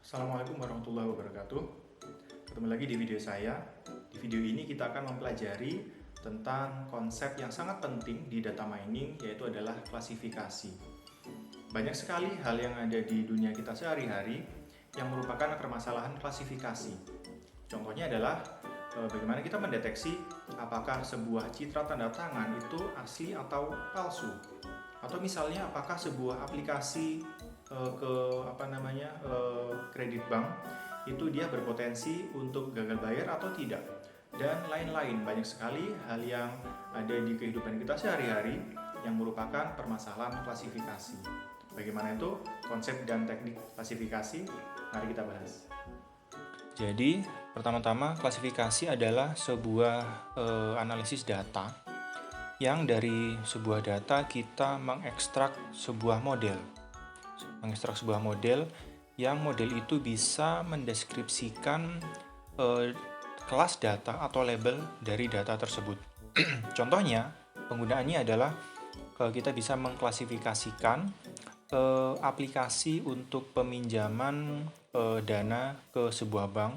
Assalamualaikum warahmatullahi wabarakatuh. Ketemu lagi di video saya. Di video ini kita akan mempelajari tentang konsep yang sangat penting di data mining, yaitu adalah klasifikasi. Banyak sekali hal yang ada di dunia kita sehari-hari yang merupakan permasalahan klasifikasi. Contohnya adalah bagaimana kita mendeteksi apakah sebuah citra tanda tangan itu asli atau palsu. Atau misalnya apakah sebuah aplikasi kredit bank itu dia berpotensi untuk gagal bayar atau tidak, dan lain-lain. Banyak sekali hal yang ada di kehidupan kita sehari-hari yang merupakan permasalahan klasifikasi. Bagaimana itu konsep dan teknik klasifikasi? Mari kita bahas. Jadi, pertama-tama klasifikasi adalah sebuah analisis data yang dari sebuah data kita mengekstrak sebuah model. Yang model itu bisa mendeskripsikan kelas data atau label dari data tersebut. Contohnya, penggunaannya adalah kita bisa mengklasifikasikan aplikasi untuk peminjaman dana ke sebuah bank.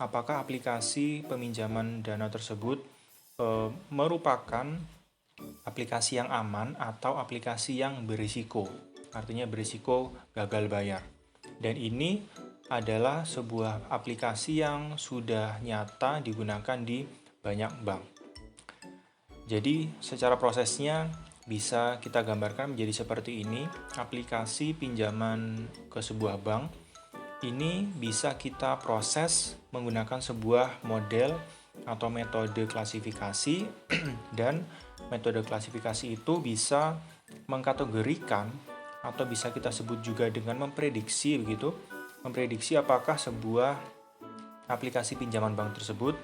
Apakah aplikasi peminjaman dana tersebut merupakan aplikasi yang aman atau aplikasi yang berisiko, artinya berisiko gagal bayar. Dan ini adalah sebuah aplikasi yang sudah nyata digunakan di banyak bank. Jadi secara prosesnya bisa kita gambarkan menjadi seperti ini. Aplikasi pinjaman ke sebuah bank ini bisa kita proses menggunakan sebuah model atau metode klasifikasi dan metode klasifikasi itu bisa mengkategorikan atau bisa kita sebut juga dengan memprediksi begitu. Memprediksi apakah sebuah aplikasi pinjaman bank tersebut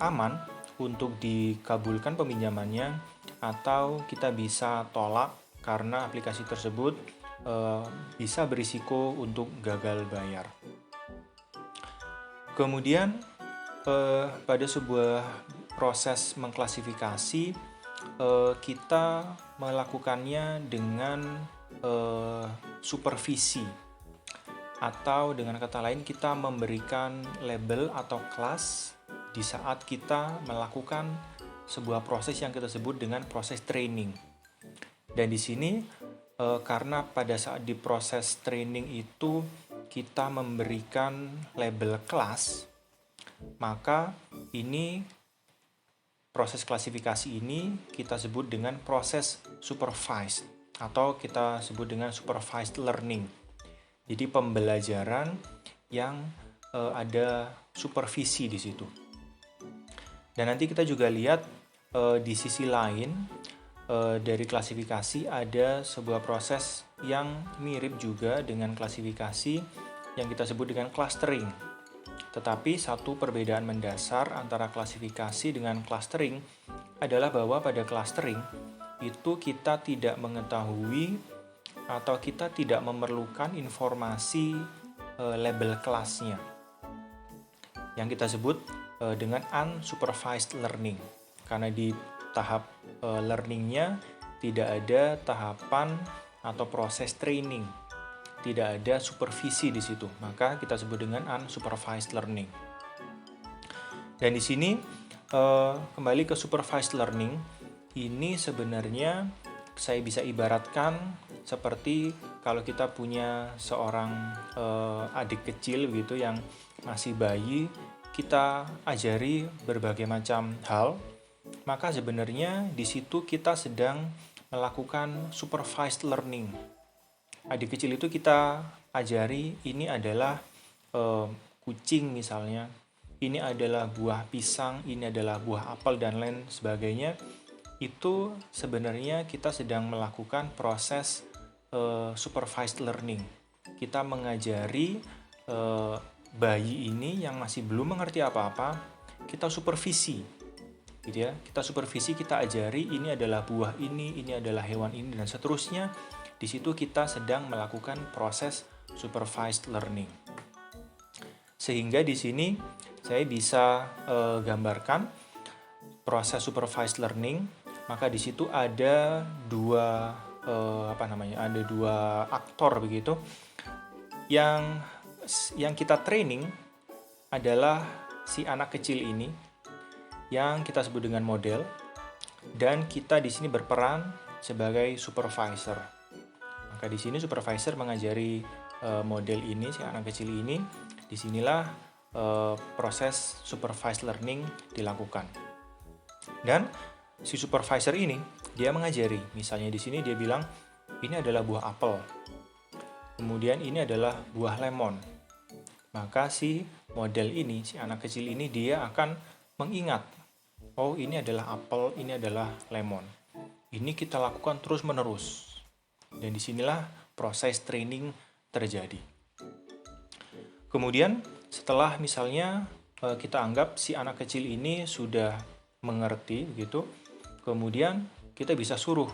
aman untuk dikabulkan peminjamannya atau kita bisa tolak karena aplikasi tersebut bisa berisiko untuk gagal bayar. Kemudian pada sebuah proses mengklasifikasi kita melakukannya dengan supervisi, atau dengan kata lain kita memberikan label atau kelas di saat kita melakukan sebuah proses yang kita sebut dengan proses training. Dan di sini karena pada saat di proses training itu kita memberikan label kelas, maka ini proses klasifikasi ini kita sebut dengan proses supervised atau kita sebut dengan supervised learning. Jadi pembelajaran yang ada supervisi di situ. Dan nanti kita juga lihat di sisi lain dari klasifikasi ada sebuah proses yang mirip juga dengan klasifikasi yang kita sebut dengan clustering. Tetapi satu perbedaan mendasar antara klasifikasi dengan clustering adalah bahwa pada clustering itu kita tidak mengetahui atau kita tidak memerlukan informasi label kelasnya yang kita sebut dengan unsupervised learning, karena di tahap learningnya tidak ada tahapan atau proses training, tidak ada supervisi di situ, maka kita sebut dengan unsupervised learning. Dan di sini kembali ke supervised learning, ini sebenarnya saya bisa ibaratkan seperti kalau kita punya seorang adik kecil gitu yang masih bayi, kita ajari berbagai macam hal, maka sebenarnya di situ kita sedang melakukan supervised learning. Adik kecil itu kita ajari ini adalah kucing misalnya, ini adalah buah pisang, ini adalah buah apel dan lain sebagainya. Itu sebenarnya kita sedang melakukan proses supervised learning. Kita mengajari bayi ini yang masih belum mengerti apa-apa, kita supervisi, gitu ya. Kita supervisi, kita ajari ini adalah buah ini adalah hewan ini, dan seterusnya. Di situ kita sedang melakukan proses supervised learning. Sehingga di sini saya bisa gambarkan proses supervised learning. Maka di situ ada dua aktor begitu yang yang kita training adalah si anak kecil ini yang kita sebut dengan model, dan kita di sini berperan sebagai supervisor. Maka di sini supervisor mengajari model ini, si anak kecil ini. Disinilah proses supervised learning dilakukan. Dan si supervisor ini dia mengajari. Misalnya di sini dia bilang ini adalah buah apel. Kemudian ini adalah buah lemon. Maka si model ini, si anak kecil ini dia akan mengingat, oh ini adalah apel, ini adalah lemon. Ini kita lakukan terus-menerus. Dan disinilah proses training terjadi. Kemudian setelah misalnya kita anggap si anak kecil ini sudah mengerti gitu, kemudian kita bisa suruh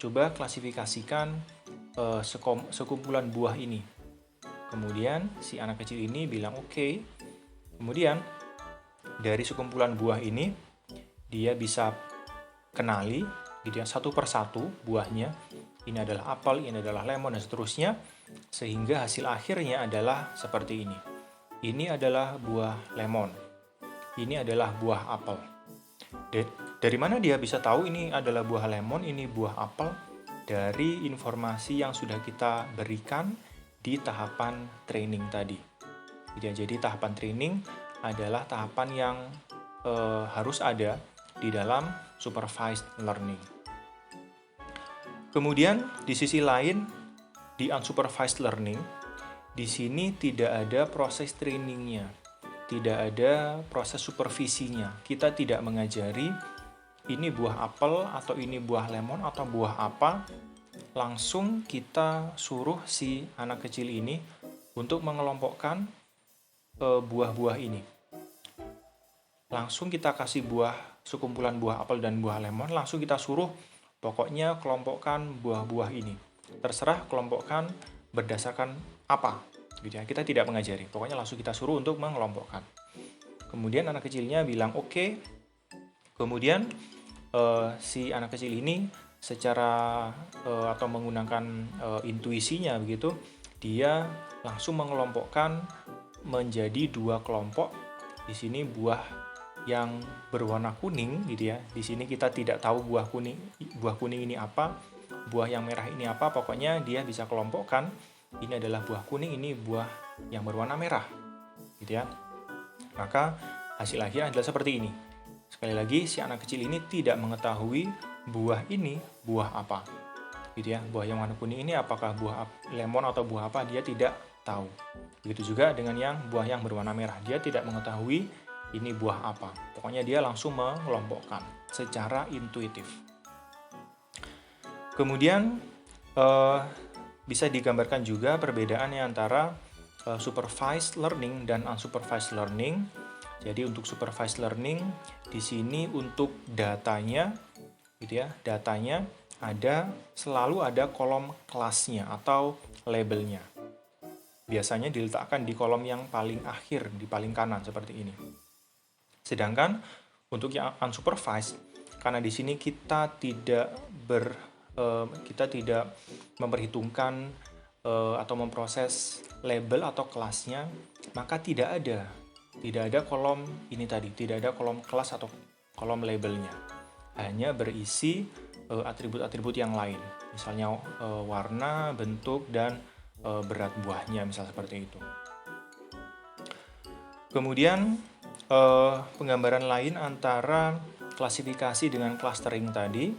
coba klasifikasikan sekumpulan buah ini. Kemudian si anak kecil ini bilang oke. Kemudian dari sekumpulan buah ini dia bisa kenali gitu ya, satu persatu buahnya. Ini adalah apel, ini adalah lemon, dan seterusnya, sehingga hasil akhirnya adalah seperti ini. Ini adalah buah lemon. Ini adalah buah apel. Dari mana dia bisa tahu ini adalah buah lemon, ini buah apel? Dari informasi yang sudah kita berikan di tahapan training tadi. Jadi tahapan training adalah tahapan yang harus ada di dalam supervised learning. Kemudian di sisi lain, di unsupervised learning, di sini tidak ada proses trainingnya, tidak ada proses supervisinya. Kita tidak mengajari ini buah apel atau ini buah lemon atau buah apa. Langsung kita suruh si anak kecil ini untuk mengelompokkan buah-buah ini. Langsung kita kasih sekumpulan buah apel dan buah lemon, langsung kita suruh pokoknya kelompokkan buah-buah ini. Terserah kelompokkan berdasarkan apa, gitu ya. Kita tidak mengajari, pokoknya langsung kita suruh untuk mengelompokkan. Kemudian anak kecilnya bilang oke. Kemudian si anak kecil ini secara atau menggunakan intuisinya begitu, dia langsung mengelompokkan menjadi 2 kelompok. Di sini buah yang berwarna kuning gitu ya. Di sini kita tidak tahu buah kuning ini apa, buah yang merah ini apa, pokoknya dia bisa kelompokkan ini adalah buah kuning, ini buah yang berwarna merah gitu ya. Maka hasil akhirnya adalah seperti ini. Sekali lagi, si anak kecil ini tidak mengetahui buah ini buah apa, gitu ya. Buah yang warna kuning ini apakah buah lemon atau buah apa, dia tidak tahu. Begitu juga dengan buah yang berwarna merah, dia tidak mengetahui ini buah apa. Pokoknya dia langsung mengelompokkan secara intuitif. Kemudian bisa digambarkan juga perbedaannya antara supervised learning dan unsupervised learning. Jadi untuk supervised learning di sini untuk datanya gitu ya, datanya selalu ada kolom kelasnya atau labelnya. Biasanya diletakkan di kolom yang paling akhir, di paling kanan seperti ini. Sedangkan untuk yang unsupervised, karena di sini kita tidak memperhitungkan atau memproses label atau kelasnya, maka tidak ada kolom ini tadi, tidak ada kolom kelas atau kolom labelnya. Hanya berisi atribut-atribut yang lain, misalnya warna, bentuk, dan berat buahnya, misal seperti itu. Kemudian penggambaran lain antara klasifikasi dengan clustering tadi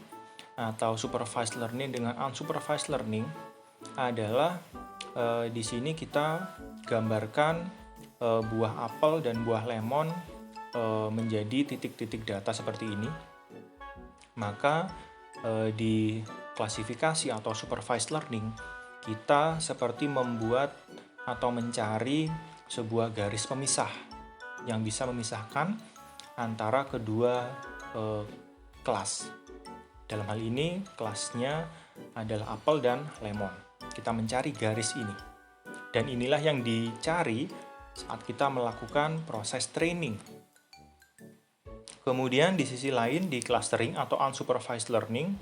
atau supervised learning dengan unsupervised learning adalah di sini kita gambarkan buah apel dan buah lemon menjadi titik-titik data seperti ini. Maka di klasifikasi atau supervised learning kita seperti membuat atau mencari sebuah garis pemisah yang bisa memisahkan antara kedua kelas. Dalam hal ini kelasnya adalah apel dan lemon. Kita mencari garis ini. Dan inilah yang dicari saat kita melakukan proses training. Kemudian di sisi lain di clustering atau unsupervised learning,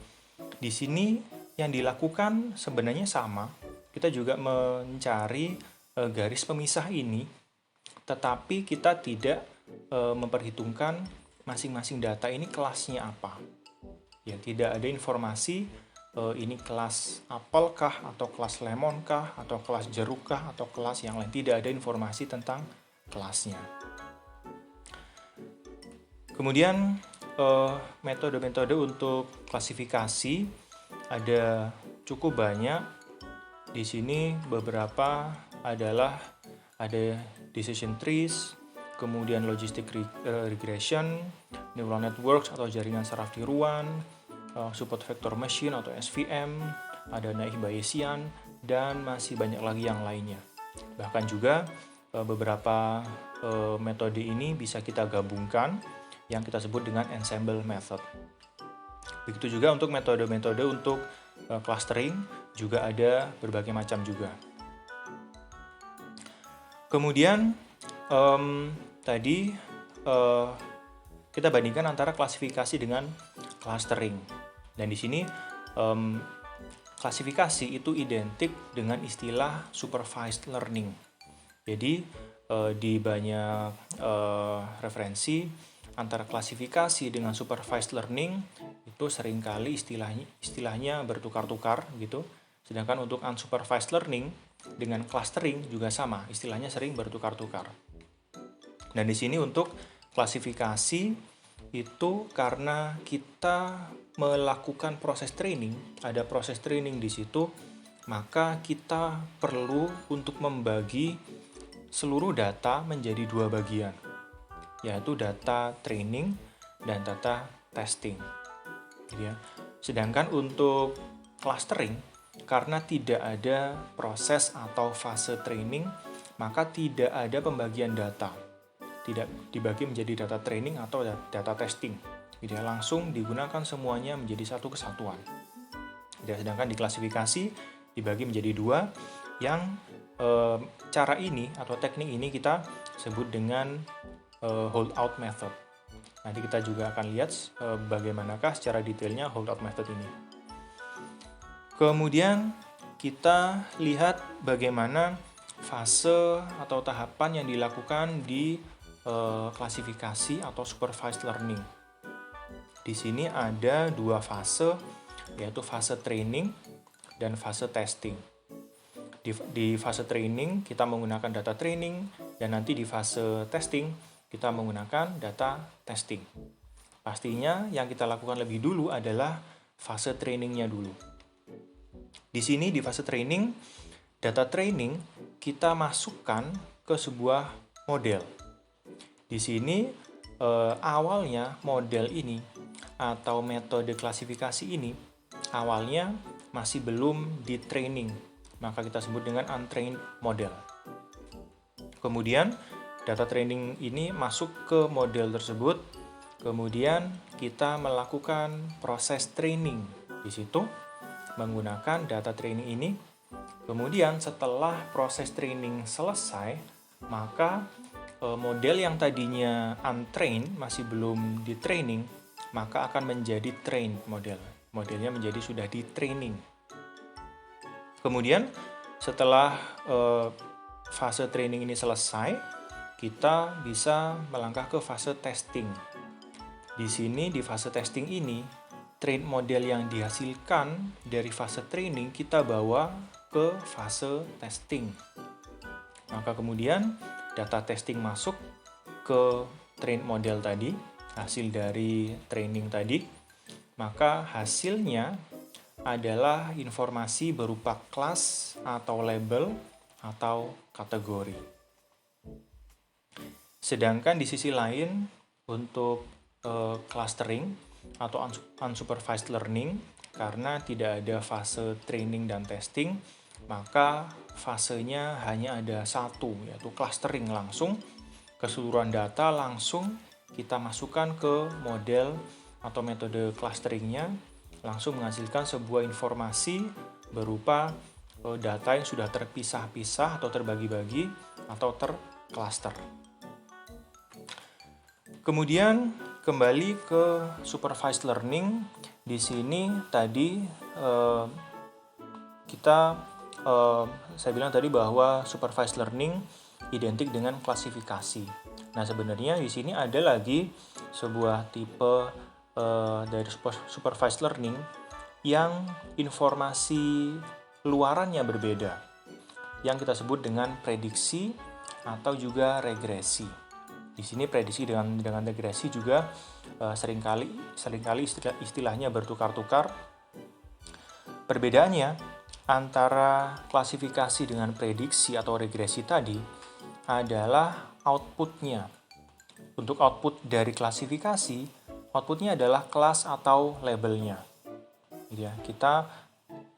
di sini yang dilakukan sebenarnya sama. Kita juga mencari garis pemisah ini, tetapi kita tidak memperhitungkan masing-masing data ini kelasnya apa. Ya, tidak ada informasi ini kelas apel kah, atau kelas lemon kah, atau kelas jeruk kah, atau kelas yang lain. Tidak ada informasi tentang kelasnya. Kemudian metode-metode untuk klasifikasi ada cukup banyak. Di sini beberapa adalah ada decision trees, kemudian logistic regression, neural networks atau jaringan saraf tiruan, support vector machine atau SVM, ada naive Bayesian, dan masih banyak lagi yang lainnya. Bahkan juga beberapa metode ini bisa kita gabungkan yang kita sebut dengan ensemble method. Begitu juga untuk metode-metode untuk clustering juga ada berbagai macam juga. Kemudian tadi kita bandingkan antara klasifikasi dengan clustering. Dan di sini klasifikasi itu identik dengan istilah supervised learning. Jadi di banyak referensi antara klasifikasi dengan supervised learning itu seringkali istilahnya bertukar-tukar gitu. Sedangkan untuk unsupervised learning dengan clustering juga sama, istilahnya sering bertukar-tukar. Dan di sini untuk klasifikasi itu karena kita melakukan proses training, ada proses training di situ, maka kita perlu untuk membagi seluruh data menjadi dua bagian, yaitu data training dan data testing. Ya. Sedangkan untuk clustering, karena tidak ada proses atau fase training, maka tidak ada pembagian data. Tidak dibagi menjadi data training atau data testing. Jadi langsung digunakan semuanya menjadi satu kesatuan. Sedangkan di klasifikasi dibagi menjadi dua, yang cara ini atau teknik ini kita sebut dengan holdout method. Nanti kita juga akan lihat bagaimanakah secara detailnya holdout method ini. Kemudian kita lihat bagaimana fase atau tahapan yang dilakukan di klasifikasi atau supervised learning. Di sini ada dua fase, yaitu fase training dan fase testing. Di fase training kita menggunakan data training, dan nanti di fase testing kita menggunakan data testing. Pastinya yang kita lakukan lebih dulu adalah fase trainingnya dulu. Di sini di fase training, data training kita masukkan ke sebuah model. Di sini awalnya model ini atau metode klasifikasi ini awalnya masih belum di training, maka kita sebut dengan untrained model. Kemudian data training ini masuk ke model tersebut, kemudian kita melakukan proses training di situ menggunakan data training ini. Kemudian setelah proses training selesai, maka model yang tadinya untrained, masih belum di training, maka akan menjadi trained model. Modelnya menjadi sudah di training. Kemudian setelah fase training ini selesai, kita bisa melangkah ke fase testing. Di sini di fase testing ini, trained model yang dihasilkan dari fase training kita bawa ke fase testing. Maka kemudian data testing masuk ke trained model tadi, hasil dari training tadi, maka hasilnya adalah informasi berupa kelas atau label atau kategori. Sedangkan di sisi lain untuk clustering atau unsupervised learning, karena tidak ada fase training dan testing, maka fasenya hanya ada satu, yaitu clustering. Langsung keseluruhan data langsung kita masukkan ke model atau metode clusteringnya, langsung menghasilkan sebuah informasi berupa data yang sudah terpisah-pisah atau terbagi-bagi atau tercluster. Kemudian kembali ke supervised learning. Di sini tadi kita saya bilang tadi bahwa supervised learning identik dengan klasifikasi. Nah, sebenarnya di sini ada lagi sebuah tipe dari supervised learning yang informasi luarannya berbeda, yang kita sebut dengan prediksi atau juga regresi. Di sini prediksi dengan regresi juga seringkali istilahnya bertukar-tukar. Perbedaannya antara klasifikasi dengan prediksi atau regresi tadi adalah outputnya. Untuk output dari klasifikasi, outputnya adalah kelas atau labelnya. Ya, kita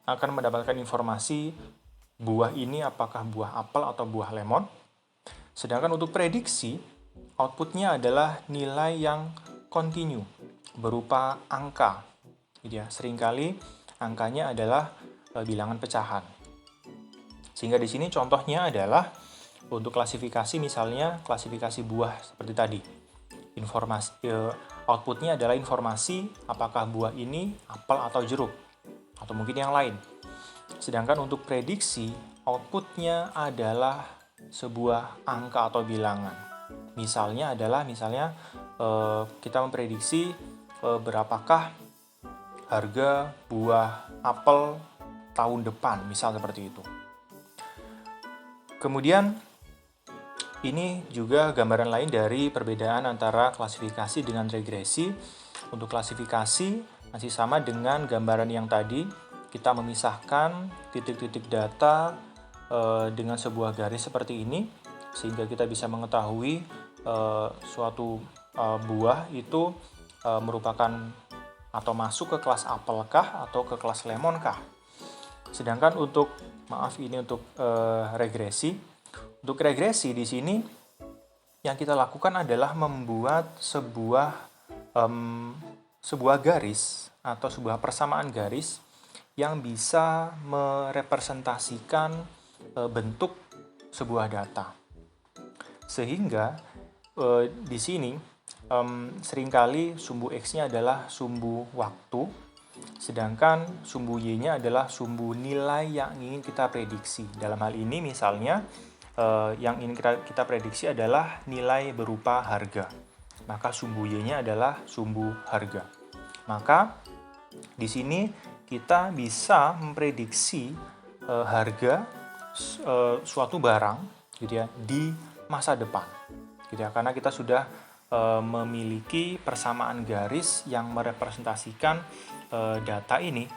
akan mendapatkan informasi buah ini apakah buah apel atau buah lemon. Sedangkan untuk prediksi, outputnya adalah nilai yang kontinu berupa angka. Ya, seringkali angkanya adalah bilangan pecahan. Sehingga di sini contohnya adalah untuk klasifikasi, misalnya klasifikasi buah seperti tadi. Outputnya adalah informasi apakah buah ini apel atau jeruk, atau mungkin yang lain. Sedangkan untuk prediksi, outputnya adalah sebuah angka atau bilangan. Misalnya kita memprediksi berapakah harga buah apel tahun depan, misal seperti itu. Kemudian ini juga gambaran lain dari perbedaan antara klasifikasi dengan regresi. Untuk klasifikasi masih sama dengan gambaran yang tadi, kita memisahkan titik-titik data dengan sebuah garis seperti ini, sehingga kita bisa mengetahui suatu buah itu merupakan atau masuk ke kelas apelkah atau ke kelas lemonkah. Sedangkan untuk regresi. Untuk regresi di sini yang kita lakukan adalah membuat sebuah garis atau sebuah persamaan garis yang bisa merepresentasikan bentuk sebuah data. Sehingga di sini seringkali sumbu X-nya adalah sumbu waktu, sedangkan sumbu Y-nya adalah sumbu nilai yang ingin kita prediksi. Dalam hal ini misalnya yang ingin kita prediksi adalah nilai berupa harga. Maka sumbu Y-nya adalah sumbu harga. Maka di sini kita bisa memprediksi harga suatu barang gitu ya di masa depan. Gitu ya, karena kita sudah memiliki persamaan garis yang merepresentasikan data ini,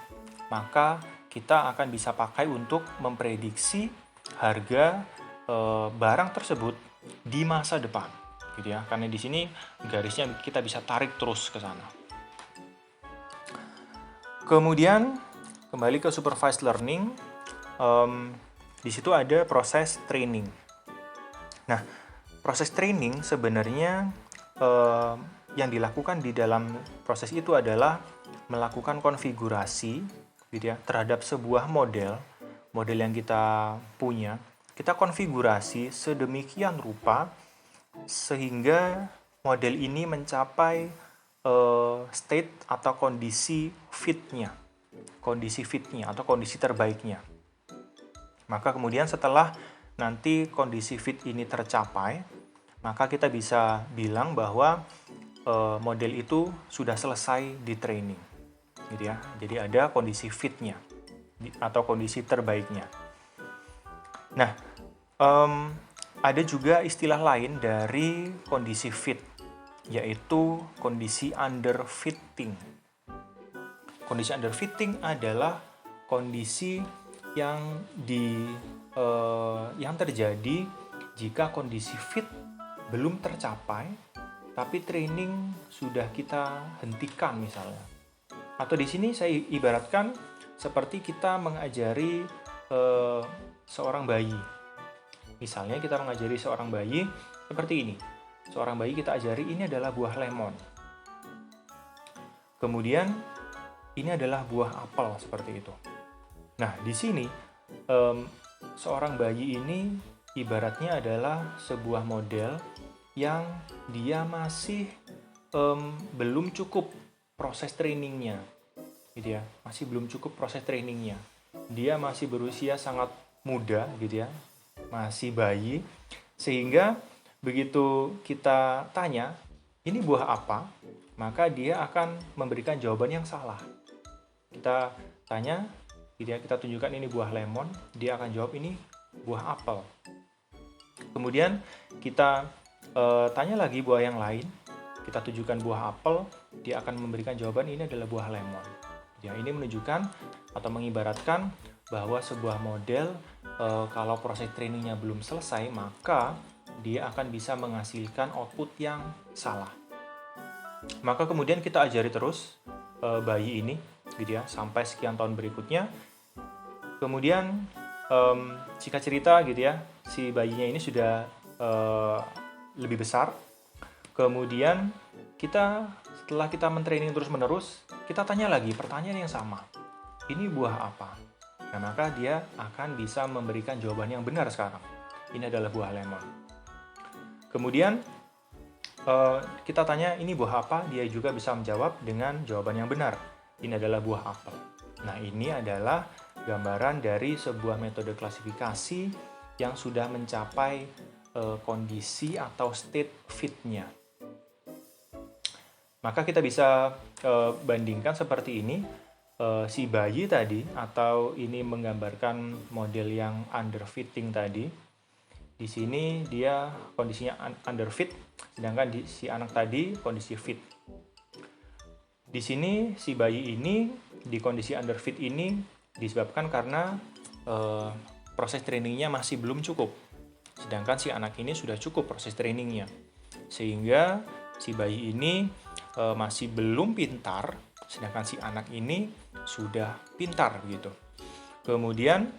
maka kita akan bisa pakai untuk memprediksi harga barang tersebut di masa depan, gitu ya. Karena di sini garisnya kita bisa tarik terus ke sana. Kemudian kembali ke supervised learning, di situ ada proses training. Nah, proses training sebenarnya yang dilakukan di dalam proses itu adalah melakukan konfigurasi, gitu ya, terhadap sebuah model yang kita punya. Kita konfigurasi sedemikian rupa sehingga model ini mencapai state atau kondisi fitnya atau kondisi terbaiknya. Maka kemudian setelah nanti kondisi fit ini tercapai, maka kita bisa bilang bahwa model itu sudah selesai di training, gitu ya. Jadi ada kondisi fitnya atau kondisi terbaiknya. Nah, ada juga istilah lain dari kondisi fit, yaitu kondisi underfitting. Kondisi underfitting adalah kondisi yang terjadi jika kondisi fit belum tercapai, tapi training sudah kita hentikan misalnya. Atau di sini saya ibaratkan seperti kita mengajari seorang bayi. Misalnya kita mengajari seorang bayi seperti ini. Seorang bayi kita ajari ini adalah buah lemon. Kemudian ini adalah buah apel seperti itu. Nah, di sini seorang bayi ini ibaratnya adalah sebuah model yang dia masih belum cukup proses trainingnya, gitu ya, masih belum cukup proses trainingnya. Dia masih berusia sangat muda gitu ya, masih bayi, sehingga begitu kita tanya, ini buah apa? Maka dia akan memberikan jawaban yang salah. Kita tanya, gitu ya, kita tunjukkan ini buah lemon, dia akan jawab ini buah apel. Kemudian kita tanya lagi buah yang lain, kita tunjukkan buah apel, dia akan memberikan jawaban ini adalah buah lemon. Ya, ini menunjukkan atau mengibaratkan bahwa sebuah model kalau proses trainingnya belum selesai, maka dia akan bisa menghasilkan output yang salah. Maka kemudian kita ajari terus bayi ini, gitu ya, sampai sekian tahun berikutnya. Kemudian singkat cerita, gitu ya, si bayinya ini sudah lebih besar. Kemudian setelah kita mentraining terus-menerus, kita tanya lagi pertanyaan yang sama. Ini buah apa? Nah, maka dia akan bisa memberikan jawaban yang benar sekarang. Ini adalah buah lemon. Kemudian kita tanya ini buah apa? Dia juga bisa menjawab dengan jawaban yang benar. Ini adalah buah apel. Nah, ini adalah gambaran dari sebuah metode klasifikasi yang sudah mencapai kondisi atau state fit-nya. Maka kita bisa bandingkan seperti ini. Si bayi tadi, atau ini menggambarkan model yang underfitting tadi. Di sini dia kondisinya underfit, sedangkan si anak tadi kondisi fit. Di sini si bayi ini di kondisi underfit ini disebabkan karena proses trainingnya masih belum cukup. Sedangkan si anak ini sudah cukup proses trainingnya. Sehingga si bayi ini masih belum pintar, sedangkan si anak ini sudah pintar gitu. Kemudian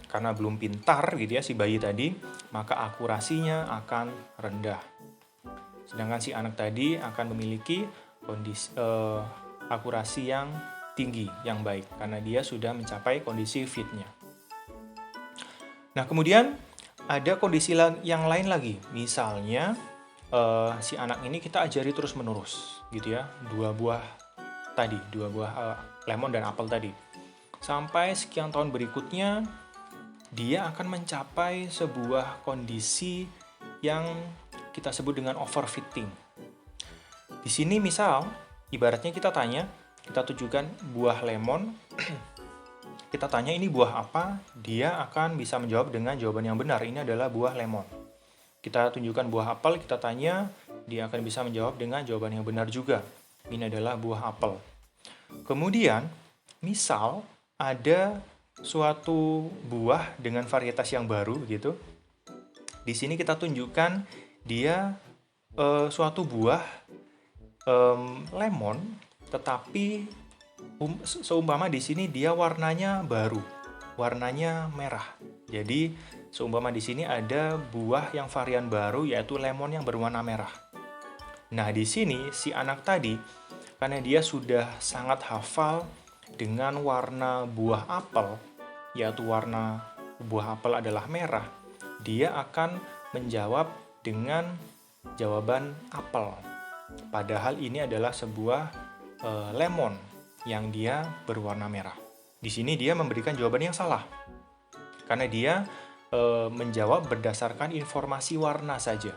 karena belum pintar gitu ya si bayi tadi, maka akurasinya akan rendah. Sedangkan si anak tadi akan memiliki kondisi akurasi yang tinggi, yang baik, karena dia sudah mencapai kondisi fitnya. Nah, kemudian ada kondisi yang lain lagi. Misalnya si anak ini kita ajari terus-menerus gitu ya, dua buah lemon dan apel tadi. Sampai sekian tahun berikutnya dia akan mencapai sebuah kondisi yang kita sebut dengan overfitting. Di sini misal, ibaratnya kita tunjukkan buah lemon, kita tanya ini buah apa, dia akan bisa menjawab dengan jawaban yang benar, ini adalah buah lemon. Kita tunjukkan buah apel, kita tanya, dia akan bisa menjawab dengan jawaban yang benar juga, ini adalah buah apel. Kemudian, misal ada suatu buah dengan varietas yang baru gitu. Di sini kita tunjukkan dia suatu buah lemon, tetapi seumpama di sini dia warnanya baru, warnanya merah. Jadi seumpama di sini ada buah yang varian baru yaitu lemon yang berwarna merah. Nah, di sini si anak tadi karena dia sudah sangat hafal dengan warna buah apel, yaitu warna buah apel adalah merah, dia akan menjawab dengan jawaban apel. Padahal ini adalah sebuah lemon yang dia berwarna merah. Di sini dia memberikan jawaban yang salah, karena dia menjawab berdasarkan informasi warna saja,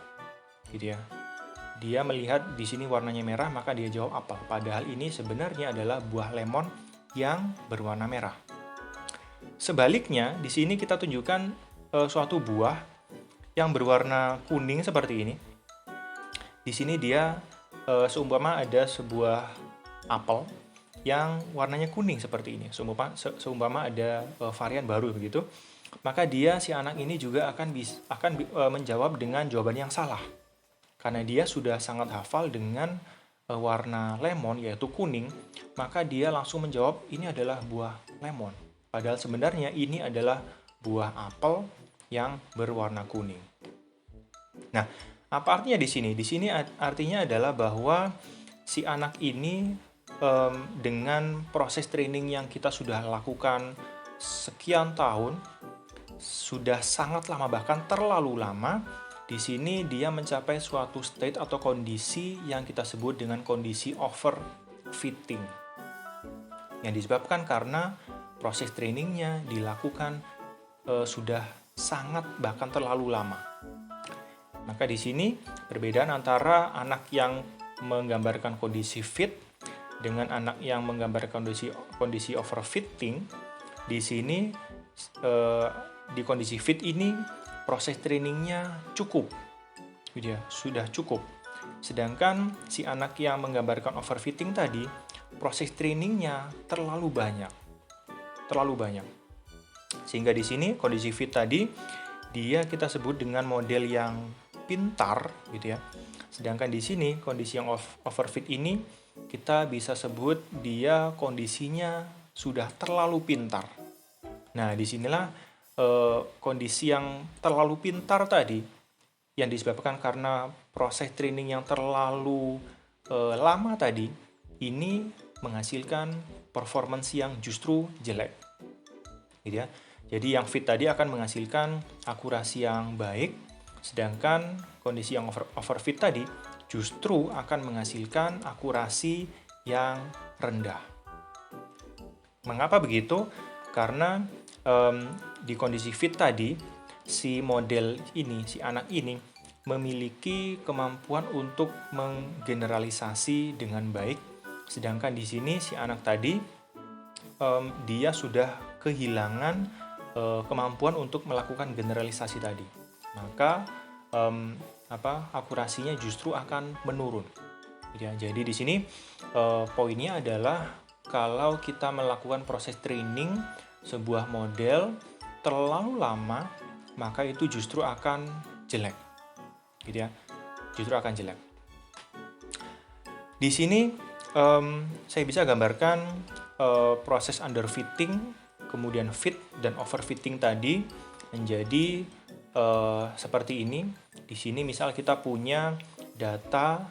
gitu ya. Dia melihat di sini warnanya merah, maka dia jawab apel. Padahal ini sebenarnya adalah buah lemon yang berwarna merah. Sebaliknya, di sini kita tunjukkan suatu buah yang berwarna kuning seperti ini. Di sini dia seumpama ada sebuah apel yang warnanya kuning seperti ini. Seumpama ada varian baru begitu, maka si anak ini juga akan menjawab dengan jawaban yang salah. Karena dia sudah sangat hafal dengan warna lemon yaitu kuning, maka dia langsung menjawab ini adalah buah lemon. Padahal sebenarnya ini adalah buah apel yang berwarna kuning. Nah, apa artinya di sini? Di sini artinya adalah bahwa si anak ini dengan proses training yang kita sudah lakukan sekian tahun, sudah sangat lama, bahkan terlalu lama. Di sini dia mencapai suatu state atau kondisi yang kita sebut dengan kondisi overfitting. Yang disebabkan karena proses trainingnya dilakukan sudah sangat bahkan terlalu lama. Maka di sini perbedaan antara anak yang menggambarkan kondisi fit dengan anak yang menggambarkan kondisi overfitting. Di sini di kondisi fit ini proses trainingnya cukup, gitu ya, sudah cukup. Sedangkan si anak yang menggambarkan overfitting tadi, proses trainingnya terlalu banyak. Sehingga di sini kondisi fit tadi dia kita sebut dengan model yang pintar, gitu ya. Sedangkan di sini kondisi yang overfit ini kita bisa sebut dia kondisinya sudah terlalu pintar. Nah, disinilah kondisi yang terlalu pintar tadi yang disebabkan karena proses training yang terlalu lama tadi ini menghasilkan performance yang justru jelek, gitu ya. Jadi yang fit tadi akan menghasilkan akurasi yang baik, sedangkan kondisi yang overfit tadi justru akan menghasilkan akurasi yang rendah. Mengapa begitu? Karena di kondisi fit tadi, si model ini, si anak ini memiliki kemampuan untuk menggeneralisasi dengan baik, sedangkan di sini si anak tadi dia sudah kehilangan kemampuan untuk melakukan generalisasi tadi. Maka akurasinya justru akan menurun. Ya, jadi di sini poinnya adalah kalau kita melakukan proses training sebuah model terlalu lama, maka itu justru akan jelek, gitu ya, justru akan jelek. Di sini saya bisa gambarkan proses underfitting, kemudian fit dan overfitting tadi menjadi seperti ini. Di sini misal kita punya data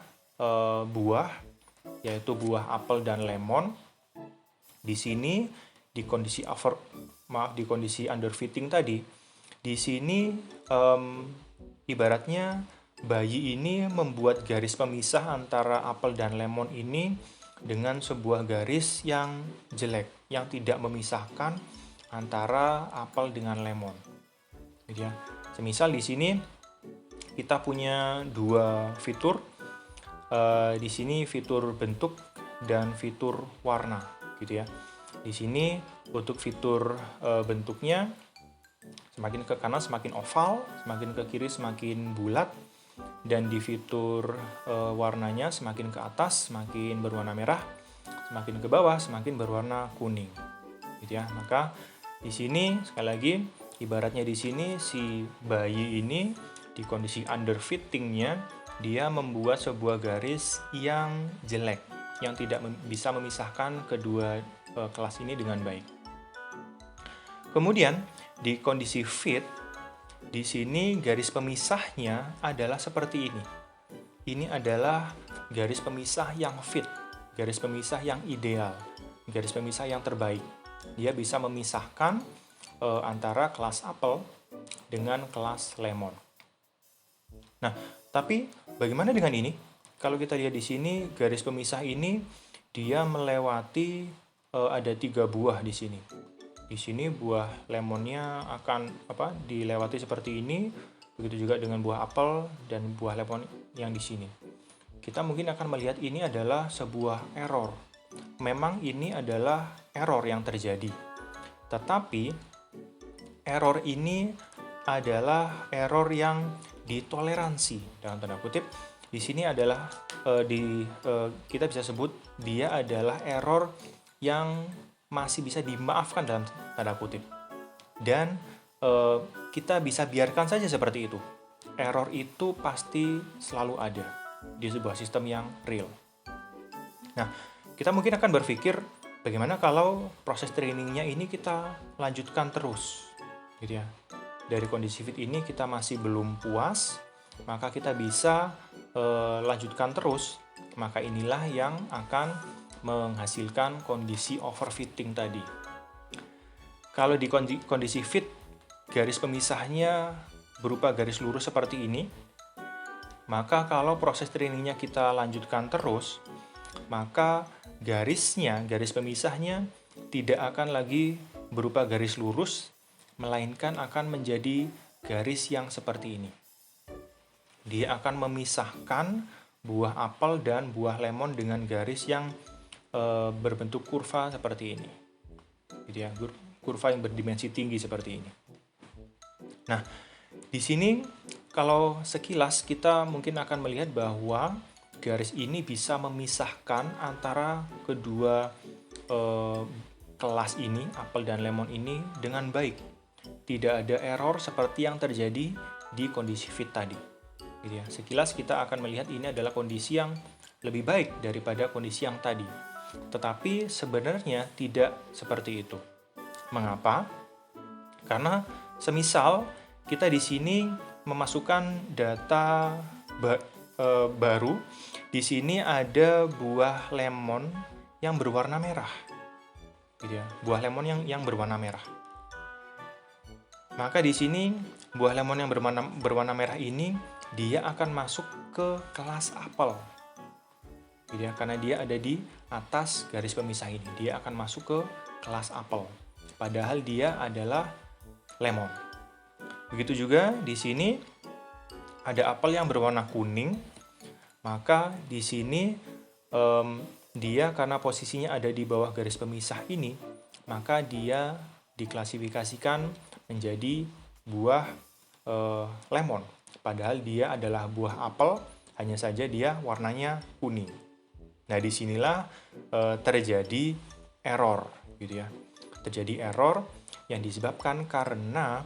buah, yaitu buah apel dan lemon. Di sini di kondisi underfitting tadi, di sini ibaratnya bayi ini membuat garis pemisah antara apel dan lemon ini dengan sebuah garis yang jelek, yang tidak memisahkan antara apel dengan lemon, gitu ya. Semisal di sini kita punya dua fitur, di sini fitur bentuk dan fitur warna, gitu ya. Di sini untuk fitur bentuknya semakin ke kanan semakin oval, semakin ke kiri semakin bulat, dan di fitur warnanya semakin ke atas semakin berwarna merah, semakin ke bawah semakin berwarna kuning, gitu ya. Maka di sini sekali lagi ibaratnya di sini si bayi ini di kondisi underfittingnya dia membuat sebuah garis yang jelek, yang tidak bisa memisahkan kedua kelas ini dengan baik. Kemudian di kondisi fit, di sini garis pemisahnya adalah seperti ini. Ini adalah garis pemisah yang fit, garis pemisah yang ideal, garis pemisah yang terbaik. Dia bisa memisahkan antara kelas apel dengan kelas lemon. Nah, tapi bagaimana dengan ini? Kalau kita lihat di sini garis pemisah ini dia melewati ada 3 buah di sini. Di sini buah lemonnya akan dilewati seperti ini, begitu juga dengan buah apel dan buah lemon yang di sini. Kita mungkin akan melihat ini adalah sebuah error. Memang ini adalah error yang terjadi. Tetapi error ini adalah error yang ditoleransi dalam tanda kutip. Di sini adalah kita bisa sebut dia adalah error yang masih bisa dimaafkan dalam tanda kutip. Dan kita bisa biarkan saja seperti itu. Error itu pasti selalu ada di sebuah sistem yang real. Nah, kita mungkin akan berpikir bagaimana kalau proses trainingnya ini kita lanjutkan terus, gitu ya. Dari kondisi fit ini kita masih belum puas, maka kita bisa lanjutkan terus. Maka inilah yang akan menghasilkan kondisi overfitting tadi. Kalau di kondisi fit, garis pemisahnya berupa garis lurus seperti ini, maka kalau proses trainingnya kita lanjutkan terus, maka garis pemisahnya tidak akan lagi berupa garis lurus, melainkan akan menjadi garis yang seperti ini. Dia akan memisahkan buah apel dan buah lemon dengan garis yang berbentuk kurva seperti ini. Gitu ya, kurva yang berdimensi tinggi seperti ini. Nah, di sini kalau sekilas kita mungkin akan melihat bahwa garis ini bisa memisahkan antara kedua kelas ini, apel dan lemon ini dengan baik. Tidak ada error seperti yang terjadi di kondisi fit tadi. Gitu ya. Sekilas kita akan melihat ini adalah kondisi yang lebih baik daripada kondisi yang tadi. Tetapi sebenarnya tidak seperti itu. Mengapa? Karena semisal kita di sini memasukkan data baru, di sini ada buah lemon yang berwarna merah, gitu ya. Buah lemon yang berwarna merah. Maka di sini buah lemon yang berwarna merah ini dia akan masuk ke kelas apel, gitu ya. Karena dia ada di atas garis pemisah ini, dia akan masuk ke kelas apel. Padahal dia adalah lemon. Begitu juga di sini ada apel yang berwarna kuning, maka di sini dia karena posisinya ada di bawah garis pemisah ini, maka dia diklasifikasikan menjadi buah lemon. Padahal dia adalah buah apel, hanya saja dia warnanya kuning. Nah, disinilah terjadi error, gitu ya. Terjadi error yang disebabkan karena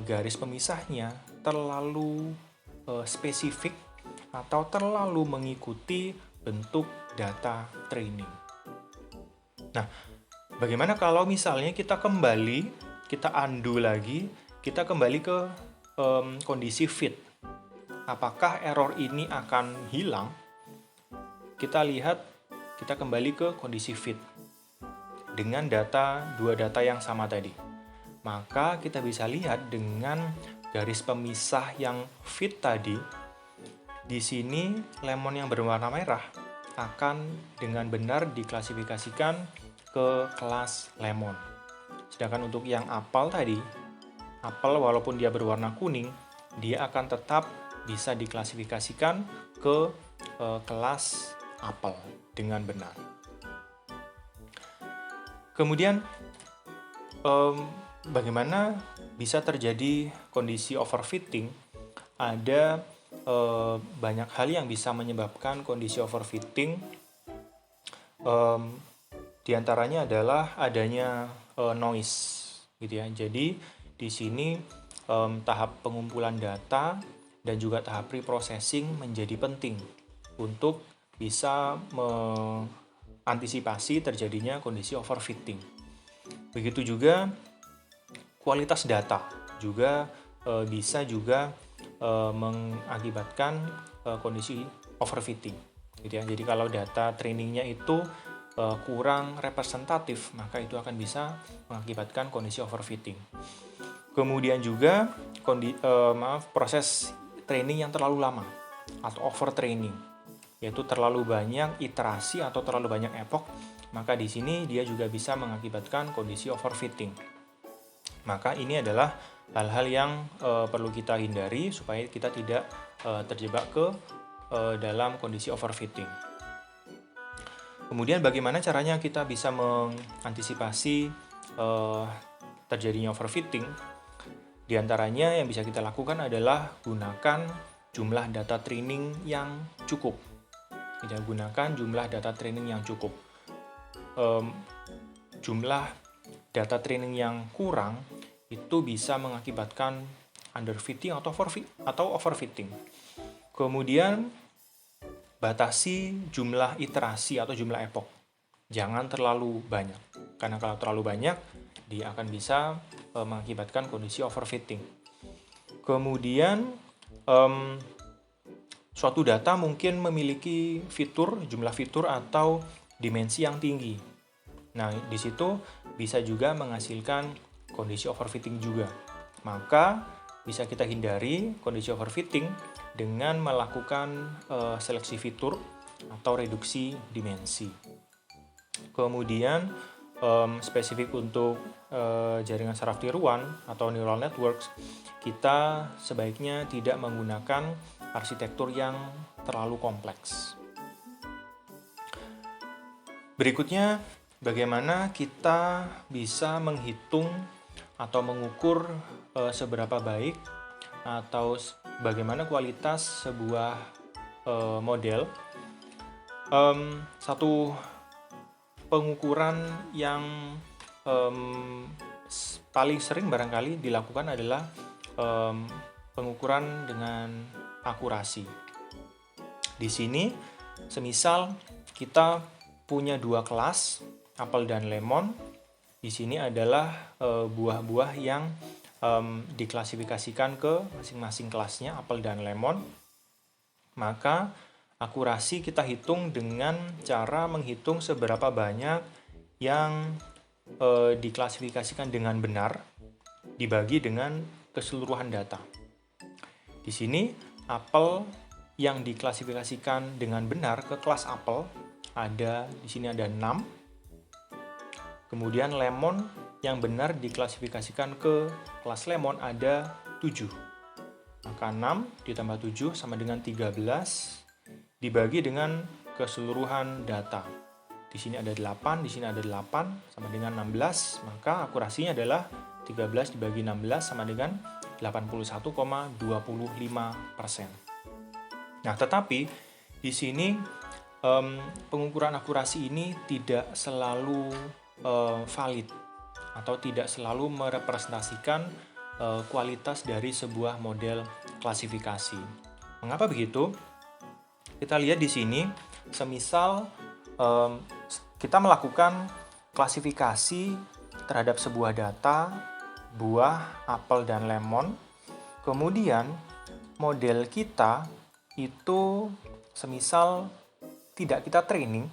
garis pemisahnya terlalu spesifik atau terlalu mengikuti bentuk data training. Nah, bagaimana kalau misalnya kita undo lagi, kita kembali ke kondisi fit. Apakah error ini akan hilang? Kita lihat, kita kembali ke kondisi fit dengan dua data yang sama tadi. Maka kita bisa lihat dengan garis pemisah yang fit tadi, di sini lemon yang berwarna merah akan dengan benar diklasifikasikan ke kelas lemon. Sedangkan untuk yang apel tadi, apel walaupun dia berwarna kuning, dia akan tetap bisa diklasifikasikan ke kelas apel dengan benar. Kemudian bagaimana bisa terjadi kondisi overfitting? Ada banyak hal yang bisa menyebabkan kondisi overfitting. Di antaranya adalah adanya noise, gitu ya. Jadi di sini tahap pengumpulan data dan juga tahap preprocessing menjadi penting untuk bisa mengantisipasi terjadinya kondisi overfitting. Begitu juga kualitas data juga bisa juga mengakibatkan kondisi overfitting, gitu ya. Jadi kalau data trainingnya itu kurang representatif, maka itu akan bisa mengakibatkan kondisi overfitting. Kemudian juga proses training yang terlalu lama atau overtraining, yaitu terlalu banyak iterasi atau terlalu banyak epoch, maka di sini dia juga bisa mengakibatkan kondisi overfitting. Maka ini adalah hal-hal yang perlu kita hindari supaya kita tidak terjebak ke dalam kondisi overfitting. Kemudian bagaimana caranya kita bisa mengantisipasi terjadinya overfitting? Di antaranya yang bisa kita lakukan adalah gunakan jumlah data training yang cukup. Kita gunakan jumlah data training yang cukup. Jumlah data training yang kurang itu bisa mengakibatkan underfitting atau overfitting. Kemudian batasi jumlah iterasi atau jumlah epoch. Jangan terlalu banyak, karena kalau terlalu banyak dia akan bisa mengakibatkan kondisi overfitting. Kemudian suatu data mungkin memiliki jumlah fitur atau dimensi yang tinggi. Nah, di situ bisa juga menghasilkan kondisi overfitting juga. Maka bisa kita hindari kondisi overfitting dengan melakukan seleksi fitur atau reduksi dimensi. Kemudian spesifik untuk jaringan saraf tiruan atau neural networks, kita sebaiknya tidak menggunakan arsitektur yang terlalu kompleks. Berikutnya, bagaimana kita bisa menghitung atau mengukur seberapa baik atau bagaimana kualitas sebuah model. Satu pengukuran yang paling sering barangkali dilakukan adalah pengukuran dengan akurasi. Di sini, semisal kita punya dua kelas, apel dan lemon. Di sini adalah buah-buah yang diklasifikasikan ke masing-masing kelasnya, apel dan lemon. Maka akurasi kita hitung dengan cara menghitung seberapa banyak yang diklasifikasikan dengan benar dibagi dengan keseluruhan data. Di sini apel yang diklasifikasikan dengan benar ke kelas apel di sini ada 6. Kemudian lemon yang benar diklasifikasikan ke kelas lemon ada 7. Maka 6 ditambah 7 sama dengan 13 dibagi dengan keseluruhan data. Di sini ada 8, di sini ada 8 sama dengan 16, maka akurasinya adalah 13 dibagi 16 sama dengan 81,25%. Nah, tetapi di sini pengukuran akurasi ini tidak selalu valid atau tidak selalu merepresentasikan kualitas dari sebuah model klasifikasi. Mengapa begitu? Kita lihat di sini, semisal kita melakukan klasifikasi terhadap sebuah data, buah, apel, dan lemon, kemudian model kita itu semisal tidak kita training,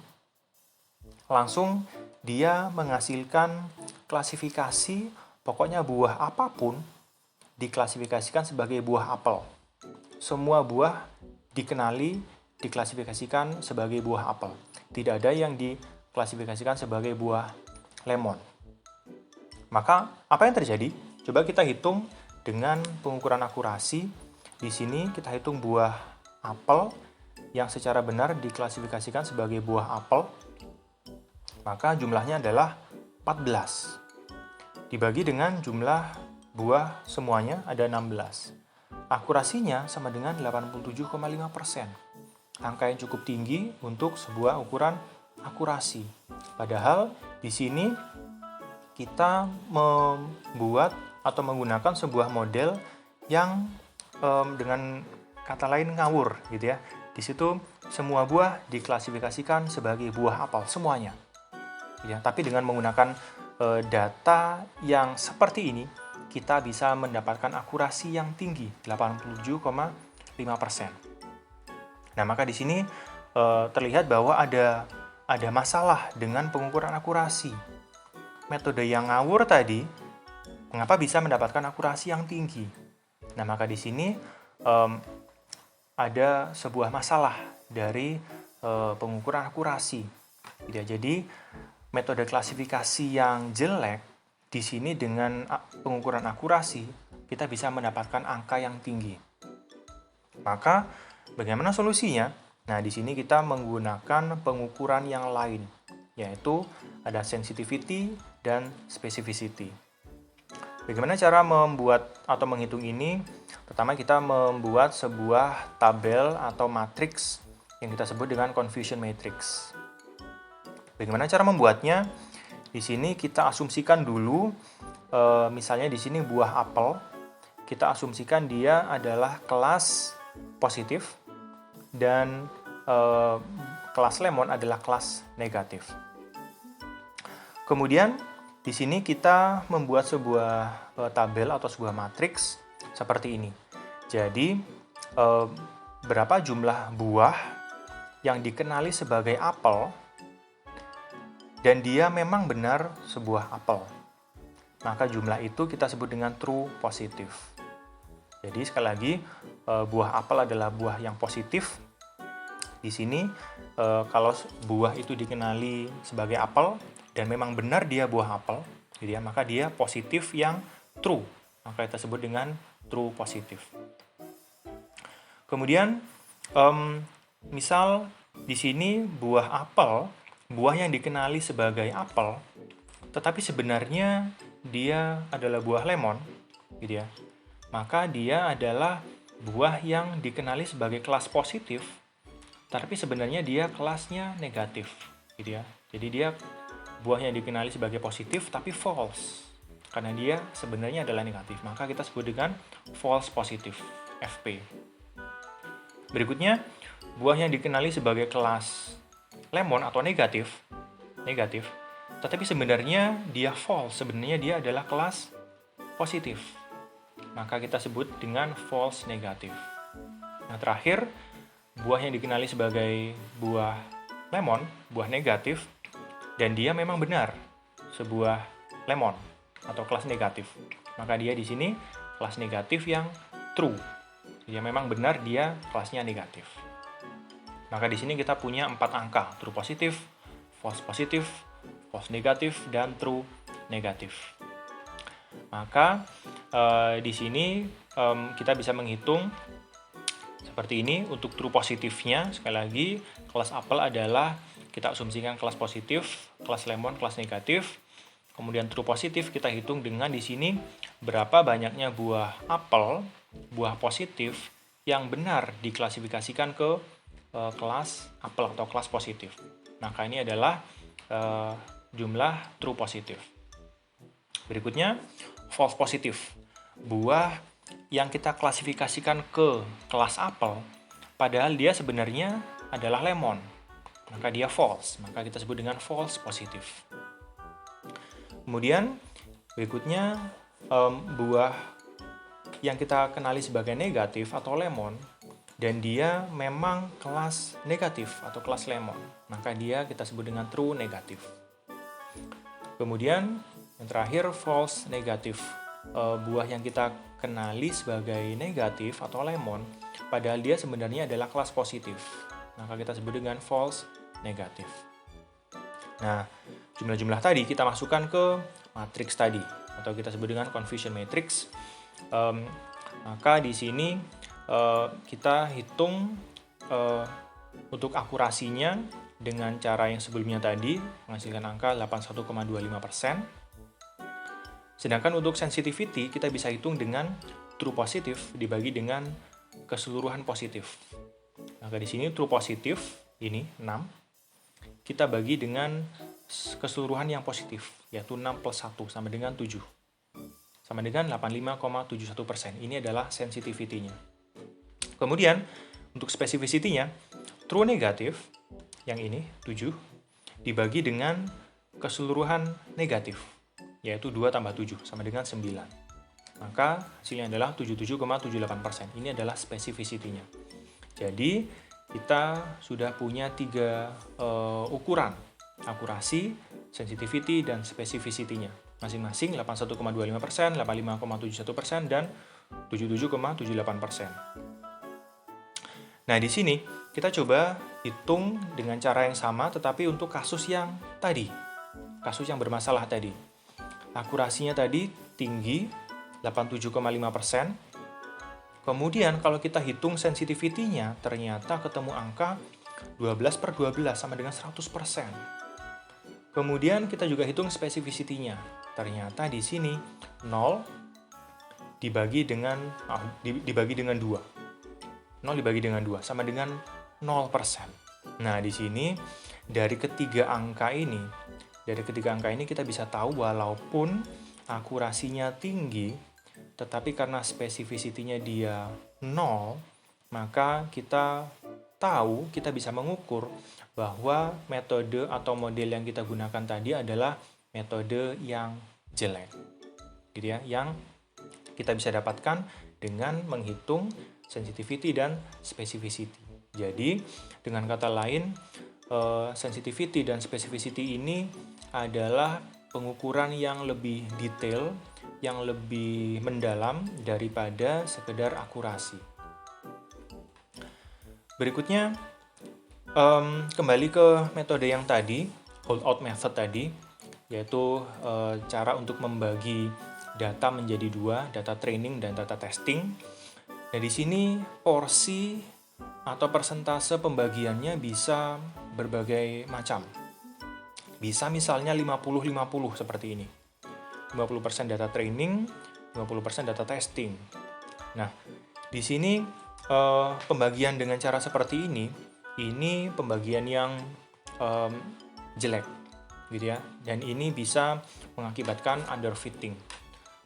langsung dia menghasilkan klasifikasi, pokoknya buah apapun diklasifikasikan sebagai buah apel. Semua buah diklasifikasikan sebagai buah apel. Tidak ada yang diklasifikasikan sebagai buah lemon. Maka apa yang terjadi? Coba kita hitung dengan pengukuran akurasi. Di sini kita hitung buah apel yang secara benar diklasifikasikan sebagai buah apel, maka jumlahnya adalah 14. Dibagi dengan jumlah buah semuanya ada 16. Akurasinya sama dengan 87,5%. Angka yang cukup tinggi untuk sebuah ukuran akurasi. Padahal di sini kita membuat atau menggunakan sebuah model yang dengan kata lain ngawur gitu ya. Di situ semua buah diklasifikasikan sebagai buah apel semuanya. Ya, tapi dengan menggunakan data yang seperti ini, kita bisa mendapatkan akurasi yang tinggi, 87,5%. Nah, maka di sini terlihat bahwa ada masalah dengan pengukuran akurasi. Metode yang ngawur tadi, mengapa bisa mendapatkan akurasi yang tinggi? Nah, maka di sini ada sebuah masalah dari pengukuran akurasi. Jadi metode klasifikasi yang jelek di sini dengan pengukuran akurasi kita bisa mendapatkan angka yang tinggi. Maka bagaimana solusinya? Nah, di sini kita menggunakan pengukuran yang lain, yaitu ada sensitivity dan specificity. Bagaimana cara membuat atau menghitung ini? Pertama, kita membuat sebuah tabel atau matriks yang kita sebut dengan confusion matrix. Bagaimana cara membuatnya? Di sini kita asumsikan dulu, misalnya di sini buah apel, kita asumsikan dia adalah kelas positif dan kelas lemon adalah kelas negatif. Kemudian di sini kita membuat sebuah tabel atau sebuah matriks seperti ini. Jadi, berapa jumlah buah yang dikenali sebagai apel dan dia memang benar sebuah apel. Maka jumlah itu kita sebut dengan true positif. Jadi sekali lagi, buah apel adalah buah yang positif. Di sini, kalau buah itu dikenali sebagai apel, dan memang benar dia buah apel, gitu ya, maka dia positif yang true. Maka kita sebut dengan true positif. Kemudian, misal di sini buah apel, buah yang dikenali sebagai apel, tetapi sebenarnya dia adalah buah lemon, gitu ya. Maka dia adalah buah yang dikenali sebagai kelas positif, tapi sebenarnya dia kelasnya negatif, gitu ya. Jadi dia buah yang dikenali sebagai positif tapi false, karena dia sebenarnya adalah negatif. Maka kita sebut dengan false positif, FP. Berikutnya, buah yang dikenali sebagai kelas lemon atau negatif, tetapi sebenarnya dia false, sebenarnya dia adalah kelas positif. Maka kita sebut dengan false negatif. Nah, terakhir, buah yang dikenali sebagai buah lemon, buah negatif, dan dia memang benar sebuah lemon atau kelas negatif. Maka dia di sini kelas negatif yang true. Dia memang benar dia kelasnya negatif. Maka di sini kita punya 4 angka, true positif, false negatif, dan true negatif. Maka di sini kita bisa menghitung seperti ini untuk true positifnya. Sekali lagi, kelas apel adalah kita asumsikan kelas positif, kelas lemon kelas negatif. Kemudian true positif kita hitung dengan di sini berapa banyaknya buah apel, buah positif yang benar diklasifikasikan ke kelas apel atau kelas positif. Maka ini adalah jumlah true positif. Berikutnya, false positif. Buah yang kita klasifikasikan ke kelas apel, padahal dia sebenarnya adalah lemon. Maka dia false. Maka kita sebut dengan false positif. Kemudian, berikutnya, buah yang kita kenali sebagai negatif atau lemon, dan dia memang kelas negatif atau kelas lemon, maka dia kita sebut dengan true negatif. Kemudian yang terakhir false negatif, buah yang kita kenali sebagai negatif atau lemon, padahal dia sebenarnya adalah kelas positif, maka kita sebut dengan false negatif. Nah, jumlah-jumlah tadi kita masukkan ke matriks tadi, atau kita sebut dengan confusion matrix. Maka di sini kita hitung untuk akurasinya dengan cara yang sebelumnya tadi, menghasilkan angka 81,25%. Sedangkan untuk sensitivity kita bisa hitung dengan true positif dibagi dengan keseluruhan positif. Maka di sini true positif ini 6 kita bagi dengan keseluruhan yang positif, yaitu 6 plus 1 sama dengan 7. Sama dengan 85,71%. Ini adalah sensitivity-nya. Kemudian, untuk specificity-nya, true negatif, yang ini, 7, dibagi dengan keseluruhan negatif, yaitu 2 tambah 7, sama dengan 9. Maka, hasilnya adalah 77,78%. Ini adalah specificity-nya. Jadi, kita sudah punya 3 ukuran, akurasi, sensitivity, dan specificity-nya. Masing-masing 81,25%, 85,71%, dan 77,78%. Nah, di sini kita coba hitung dengan cara yang sama, tetapi untuk kasus yang tadi, kasus yang bermasalah tadi. Akurasinya tadi tinggi, 87,5%. Kemudian kalau kita hitung sensitivity-nya, ternyata ketemu angka 12/12 sama dengan 100%. Kemudian kita juga hitung specificity-nya. Ternyata di sini 0 dibagi dengan 2. 0 dibagi dengan 2 sama dengan 0%. Nah, di sini dari ketiga angka ini kita bisa tahu walaupun akurasinya tinggi, tetapi karena spesifisitinya dia 0, maka kita tahu, kita bisa mengukur bahwa metode atau model yang kita gunakan tadi adalah metode yang jelek, gitu ya, yang kita bisa dapatkan dengan menghitung sensitivity dan specificity. Jadi, dengan kata lain, sensitivity dan specificity ini adalah pengukuran yang lebih detail, yang lebih mendalam daripada sekedar akurasi. Berikutnya, kembali ke metode yang tadi, holdout method tadi, yaitu cara untuk membagi data menjadi dua, data training dan data testing. Nah, di sini porsi atau persentase pembagiannya bisa berbagai macam. Bisa misalnya 50-50 seperti ini. 50% data training, 50% data testing. Nah, di sini pembagian dengan cara seperti ini pembagian yang jelek, gitu ya. Dan ini bisa mengakibatkan underfitting.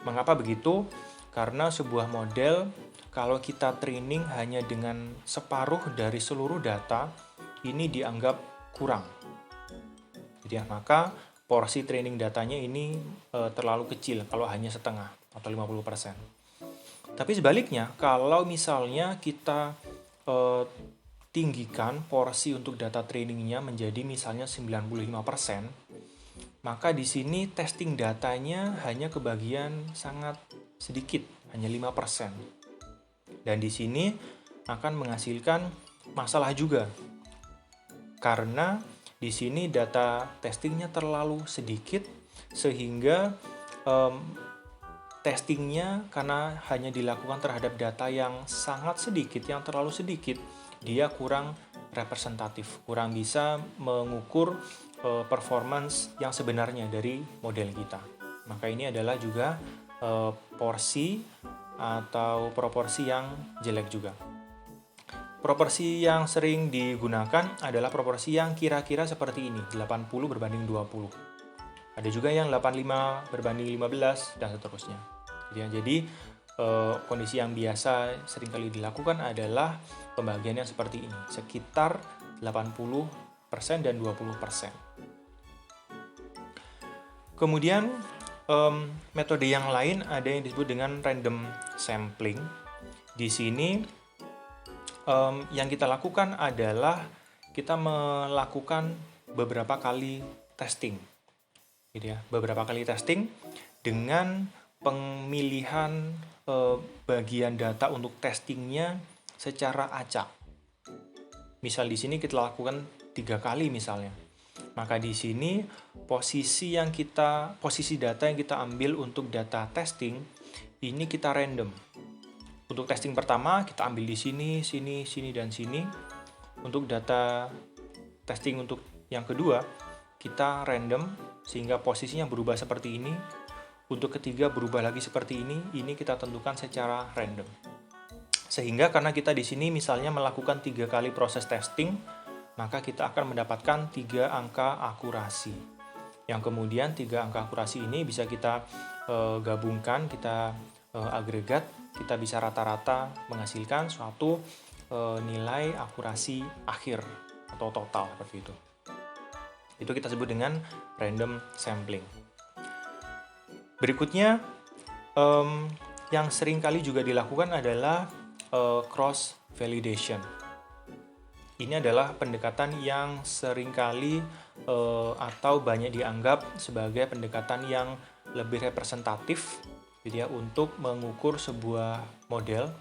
Mengapa begitu? Karena sebuah model kalau kita training hanya dengan separuh dari seluruh data, ini dianggap kurang. Jadi ya, maka porsi training datanya ini terlalu kecil kalau hanya setengah atau 50%. Tapi sebaliknya, kalau misalnya kita tinggikan porsi untuk data trainingnya menjadi misalnya 95%, maka di sini testing datanya hanya kebagian sangat sedikit, hanya 5%. Dan di sini akan menghasilkan masalah juga. Karena di sini data testingnya terlalu sedikit sehingga testingnya karena hanya dilakukan terhadap data yang sangat sedikit, yang terlalu sedikit, dia kurang representatif, kurang bisa mengukur performance yang sebenarnya dari model kita. Maka ini adalah juga porsi atau proporsi yang jelek juga. Proporsi yang sering digunakan adalah proporsi yang kira-kira seperti ini, 80 berbanding 20. Ada juga yang 85 berbanding 15 dan seterusnya. Jadi kondisi yang biasa seringkali dilakukan adalah pembagian yang seperti ini, sekitar 80% dan 20%. Kemudian metode yang lain ada yang disebut dengan random sampling. Di sini yang kita lakukan adalah kita melakukan beberapa kali testing, gitu ya, beberapa kali testing dengan pemilihan bagian data untuk testingnya secara acak. Misal di sini kita lakukan 3 kali misalnya. Maka di sini posisi data yang kita ambil untuk data testing ini kita random. Untuk testing pertama kita ambil di sini, sini dan sini. Untuk data testing untuk yang kedua kita random sehingga posisinya berubah seperti ini. Untuk ketiga berubah lagi seperti ini kita tentukan secara random. Sehingga karena kita di sini misalnya melakukan 3 kali proses testing, maka kita akan mendapatkan 3 angka akurasi. Yang kemudian 3 angka akurasi ini bisa kita gabungkan, kita agregat, kita bisa rata-rata menghasilkan suatu nilai akurasi akhir atau total seperti itu. Itu kita sebut dengan random sampling. Berikutnya, yang sering kali juga dilakukan adalah cross validation. Ini adalah pendekatan yang sering kali atau banyak dianggap sebagai pendekatan yang lebih representatif, gitu ya, untuk mengukur sebuah model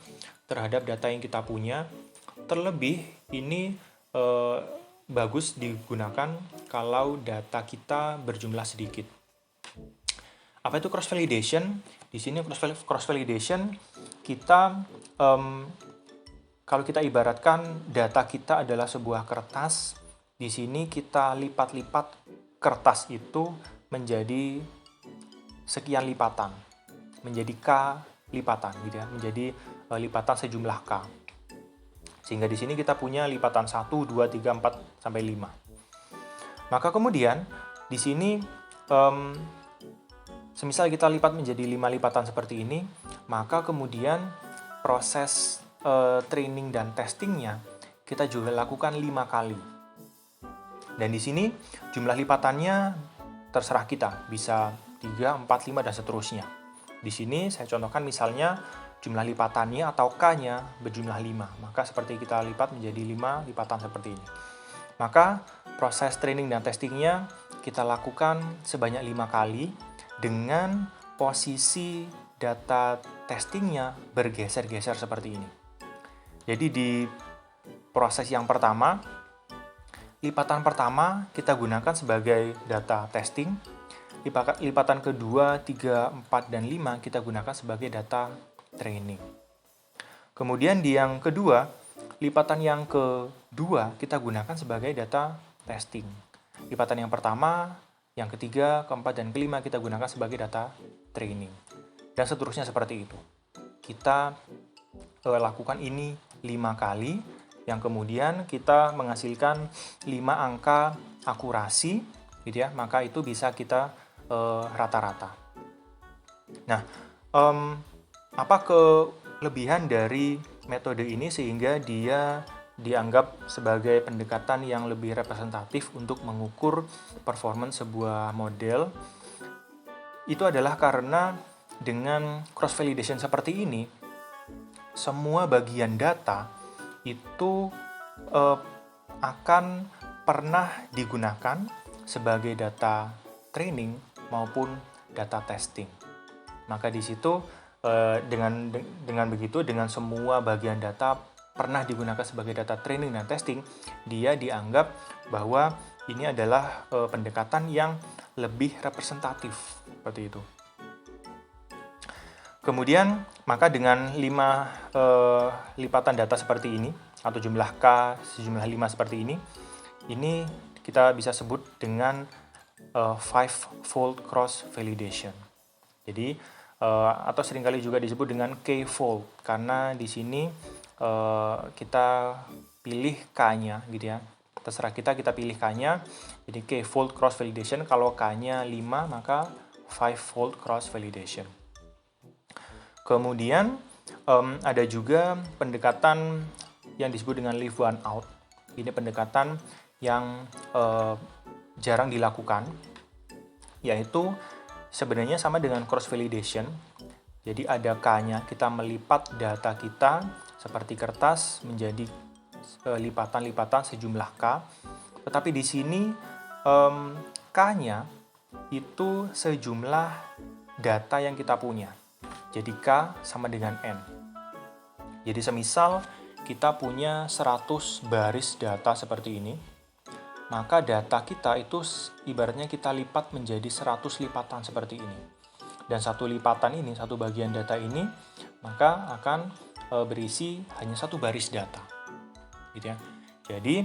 terhadap data yang kita punya. Terlebih ini bagus digunakan kalau data kita berjumlah sedikit. Apa itu cross validation? Di sini cross validation kita kalau kita ibaratkan data kita adalah sebuah kertas, di sini kita lipat-lipat kertas itu menjadi sekian lipatan, menjadi K lipatan, gitu ya, menjadi lipatan sejumlah K. Sehingga di sini kita punya lipatan 1, 2, 3, 4 sampai 5. Maka kemudian di sini semisal kita lipat menjadi 5 lipatan seperti ini, maka kemudian proses training dan testingnya kita juga lakukan 5 kali. Dan di sini jumlah lipatannya terserah kita, bisa 3, 4, 5 dan seterusnya. Di sini saya contohkan misalnya jumlah lipatannya atau K-nya berjumlah 5. Maka seperti kita lipat menjadi 5 lipatan seperti ini. Maka proses training dan testingnya kita lakukan sebanyak 5 kali dengan posisi data testingnya bergeser-geser seperti ini. Jadi di proses yang pertama, lipatan pertama kita gunakan sebagai data testing. lipatan kedua, 3, 4, dan 5 kita gunakan sebagai data training. Kemudian di yang kedua, lipatan yang kedua kita gunakan sebagai data testing. Lipatan yang pertama, yang ketiga, keempat, dan kelima kita gunakan sebagai data training. Dan seterusnya seperti itu. Kita lakukan ini 5 kali, yang kemudian kita menghasilkan 5 angka akurasi, gitu ya, maka itu bisa kita rata-rata. Nah, apa kelebihan dari metode ini sehingga dia dianggap sebagai pendekatan yang lebih representatif untuk mengukur performance sebuah model? Itu adalah karena dengan cross-validation seperti ini, semua bagian data itu akan pernah digunakan sebagai data training maupun data testing. Maka di situ dengan begitu, dengan semua bagian data pernah digunakan sebagai data training dan testing, dia dianggap bahwa ini adalah pendekatan yang lebih representatif seperti itu. Kemudian, maka dengan 5 lipatan data seperti ini, atau jumlah K sejumlah 5 seperti ini kita bisa sebut dengan 5-fold cross-validation. Jadi, atau seringkali juga disebut dengan K-fold, karena di sini kita pilih K-nya, gitu ya. Terserah kita pilih K-nya, jadi K-fold cross-validation. Kalau K-nya 5, maka 5-fold cross-validation. Kemudian ada juga pendekatan yang disebut dengan leave one out. Ini pendekatan yang jarang dilakukan, yaitu sebenarnya sama dengan cross-validation. Jadi ada K-nya, kita melipat data kita seperti kertas menjadi lipatan-lipatan sejumlah K. Tetapi di sini K-nya itu sejumlah data yang kita punya. Jadi K sama dengan N. Jadi semisal kita punya 100 baris data seperti ini, maka data kita itu ibaratnya kita lipat menjadi 100 lipatan seperti ini. Dan satu lipatan ini, satu bagian data ini, maka akan berisi hanya satu baris data. Gitu ya. Jadi,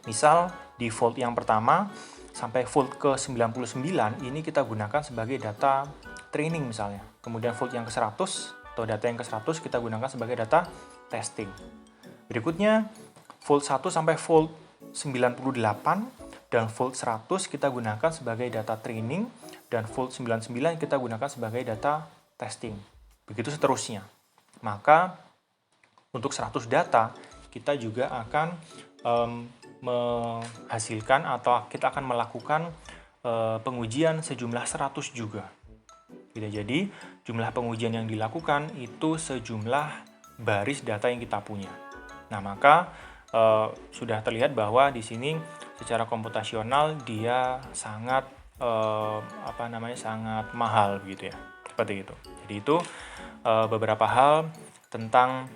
misal di fold yang pertama sampai fold ke-99 ini kita gunakan sebagai data training misalnya. Kemudian fold yang ke-100 atau data yang ke-100 kita gunakan sebagai data testing. Berikutnya, fold 1 sampai fold 98 dan fold 100 kita gunakan sebagai data training, dan fold 99 kita gunakan sebagai data testing. Begitu seterusnya. Maka untuk 100 data kita juga akan menghasilkan atau kita akan melakukan pengujian sejumlah 100 juga. Jadi jumlah pengujian yang dilakukan itu sejumlah baris data yang kita punya. Nah, maka sudah terlihat bahwa di sini secara komputasional dia sangat sangat mahal begitu ya. Seperti itu. Jadi itu beberapa hal tentang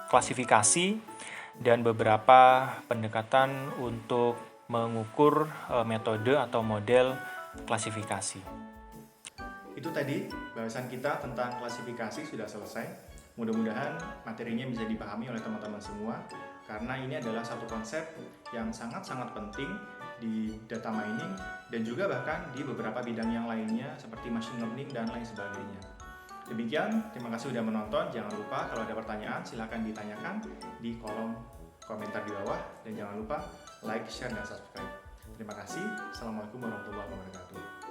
klasifikasi dan beberapa pendekatan untuk mengukur metode atau model klasifikasi. Itu tadi bahasan kita tentang klasifikasi sudah selesai. Mudah-mudahan materinya bisa dipahami oleh teman-teman semua, karena ini adalah satu konsep yang sangat-sangat penting di data mining dan juga bahkan di beberapa bidang yang lainnya seperti machine learning dan lain sebagainya. Demikian, terima kasih sudah menonton. Jangan lupa kalau ada pertanyaan silahkan ditanyakan di kolom komentar di bawah, dan jangan lupa like, share, dan subscribe. Terima kasih. Assalamualaikum warahmatullahi wabarakatuh.